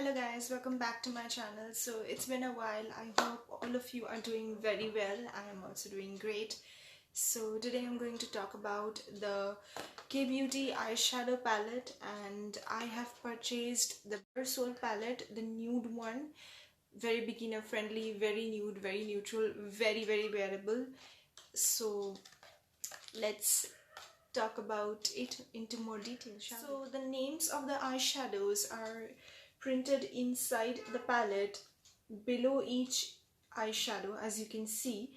Hello guys, welcome back to my channel. So it's been a while. I hope all of you are doing very well. I am also doing great. So today I'm going to talk about the K-Beauty eyeshadow palette, and I have purchased the Bare Soul palette, the nude one. Very beginner friendly, very nude, very neutral, very wearable. So let's talk about it into more detail, shall we? So the names of the eyeshadows are printed inside the palette below each eyeshadow, as you can see,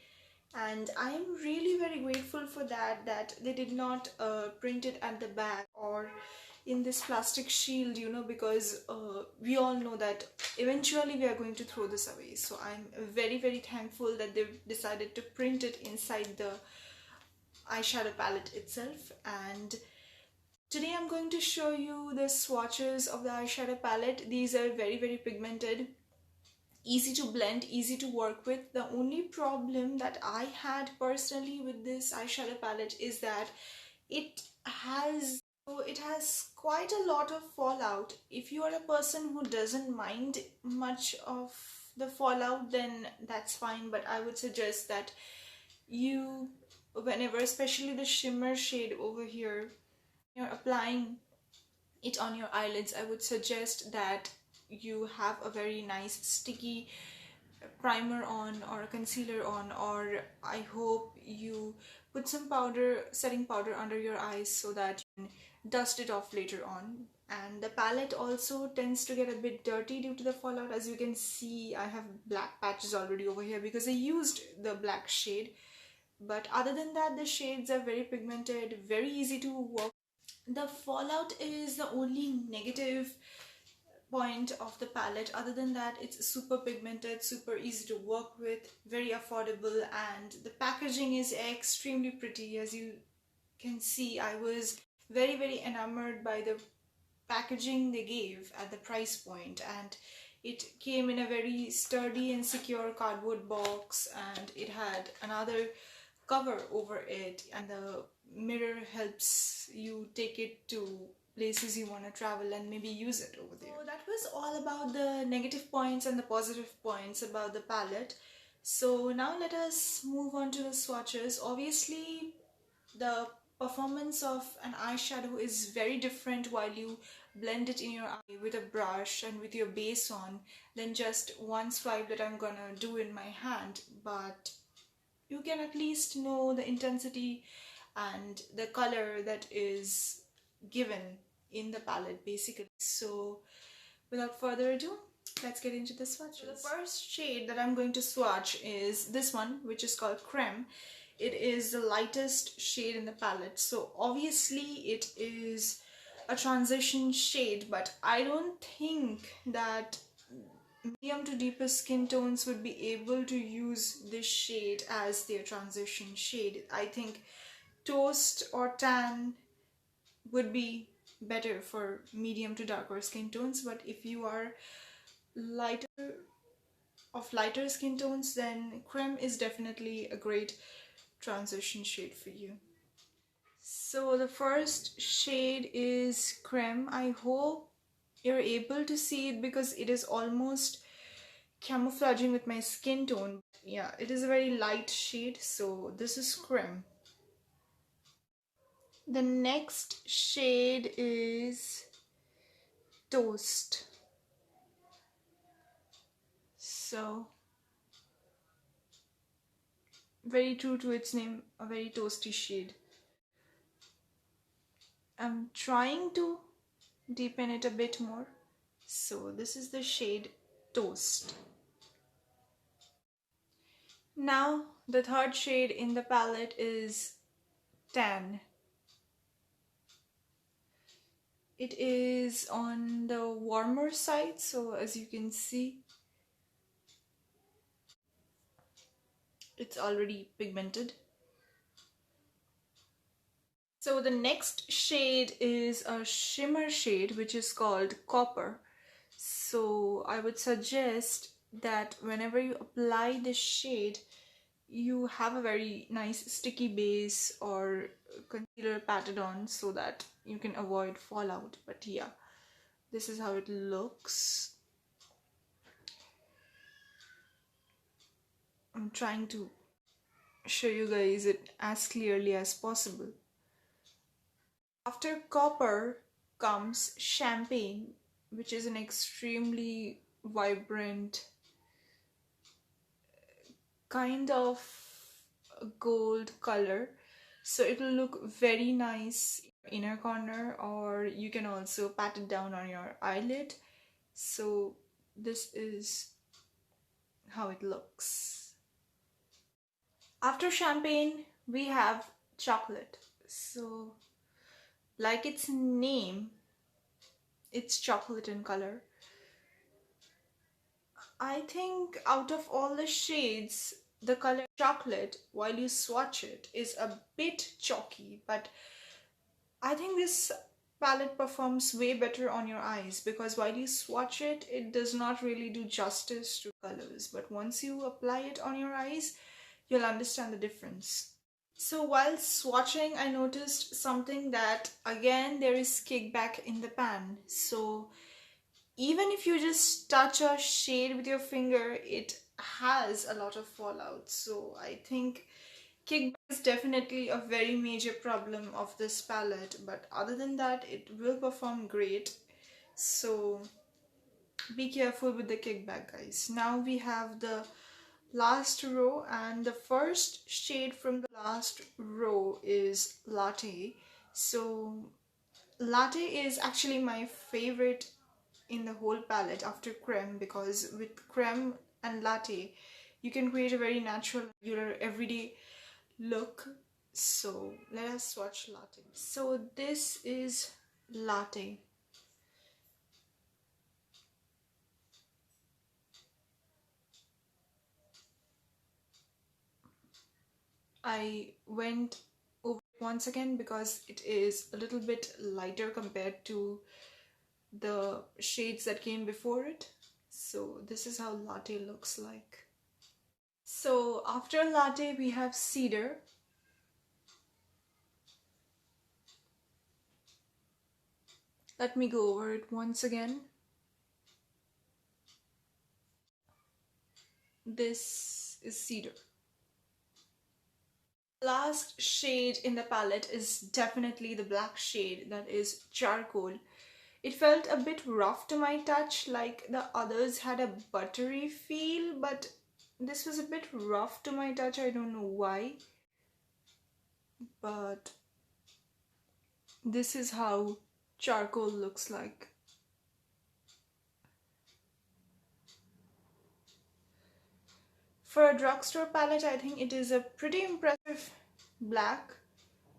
and I am really very grateful for that they did not print it at the back or in this plastic shield, because we all know that eventually we are going to throw this away. So I'm very thankful that they've decided to print it inside the eyeshadow palette itself. And today I'm going to show you the swatches of the eyeshadow palette. These are very pigmented, easy to blend, easy to work with. The only problem that I had personally with this eyeshadow palette is that it has quite a lot of fallout. If you are a person who doesn't mind much of the fallout, then that's fine, but I would suggest that you, whenever, especially the shimmer shade over here, you're applying it on your eyelids, I would suggest that you have a very nice sticky primer on or a concealer on, or I hope you put some powder, setting powder under your eyes so that you can dust it off later on. And the palette also tends to get a bit dirty due to the fallout. As you can see, I have black patches already over here because I used the black shade. But other than that, the shades are very pigmented, very easy to work. The fallout is the only negative point of the palette. Other than that, it's super pigmented, super easy to work with, very affordable, and the packaging is extremely pretty. As you can see, I was very enamored by the packaging they gave at the price point, and it came in a very sturdy and secure cardboard box, and it had another cover over it, and the mirror helps you take it to places you want to travel and maybe use it over there. So that was all about the negative points and the positive points about the palette. So now let us move on to the swatches. Obviously, the performance of an eyeshadow is very different while you blend it in your eye with a brush and with your base on than just one swipe that I'm gonna do in my hand. But you can at least know the intensity and the color that is given in the palette basically. So without further ado, let's get into the swatches. So the first shade that I'm going to swatch is this one, which is called Creme. It is the lightest shade in the palette, so obviously it is a transition shade, but I don't think that medium to deeper skin tones would be able to use this shade as their transition shade. I think toast or tan would be better for medium to darker skin tones, but if you are lighter skin tones, then Creme is definitely a great transition shade for you. So the first shade is Creme. I hope you're able to see it because it is almost camouflaging with my skin tone. Yeah, it is a very light shade, so this is Creme. The next shade is Toast. So very true to its name, a very toasty shade. I'm trying to deepen it a bit more. So this is the shade Toast. Now the third shade in the palette is Tan. It is on the warmer side, so as you can see, it's already pigmented. So the next shade is a shimmer shade which is called Copper. So I would suggest that whenever you apply this shade, you have a very nice sticky base or concealer patted on so that you can avoid fallout. But yeah, this is how it looks. I'm trying to show you guys it as clearly as possible. After copper comes champagne, which is an extremely vibrant kind of gold color. So it will look very nice inner corner, or you can also pat it down on your eyelid. So this is how it looks. After champagne, we have chocolate. So like its name, it's chocolate in color. I think out of all the shades, the color chocolate, while you swatch it, is a bit chalky, but I think this palette performs way better on your eyes, because while you swatch it, it does not really do justice to colors, but once you apply it on your eyes, you'll understand the difference. So while swatching, I noticed something, that again there is kickback in the pan. So even if you just touch a shade with your finger, it has a lot of fallout. So I think kickback is definitely a very major problem of this palette, but other than that, it will perform great. So be careful with the kickback, guys. Now we have the last row, and the first shade from the last row is Latte. So Latte is actually my favorite in the whole palette after Creme, because with Creme and Latte you can create a very natural, regular, everyday look. So let us swatch Latte. So this is Latte. I went over it once again because it is a little bit lighter compared to the shades that came before it. So this is how Latte looks like. So after Latte we have Cedar. Let me go over it once again. This is Cedar. Last shade in the palette is definitely the black shade, that is Charcoal. It felt a bit rough to my touch, like the others had a buttery feel, but this was a bit rough to my touch. I don't know why, but this is how Charcoal looks like. For a drugstore palette, I think it is a pretty impressive black,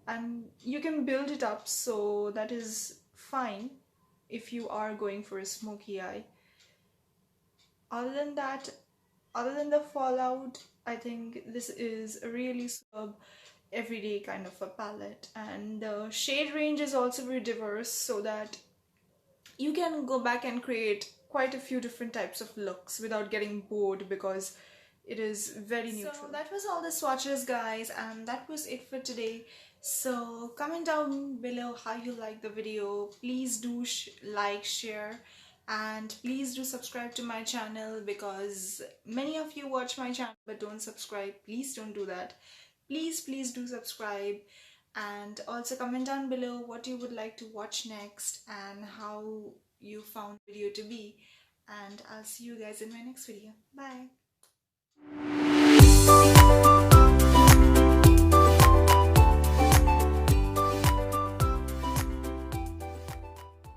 and you can build it up, so that is fine if you are going for a smoky eye. Other than that, other than the fallout, I think this is a really superb everyday kind of a palette, and the shade range is also very diverse, so that you can go back and create quite a few different types of looks without getting bored, because it is very neutral. So that was all the swatches, guys, and that was it for today. So comment down below how you like the video. Please do like, share, and please do subscribe to my channel, because many of you watch my channel but don't subscribe. Please don't do that. Please do subscribe, and also comment down below what you would like to watch next and how you found the video to be, and I'll see you guys in my next video. Bye.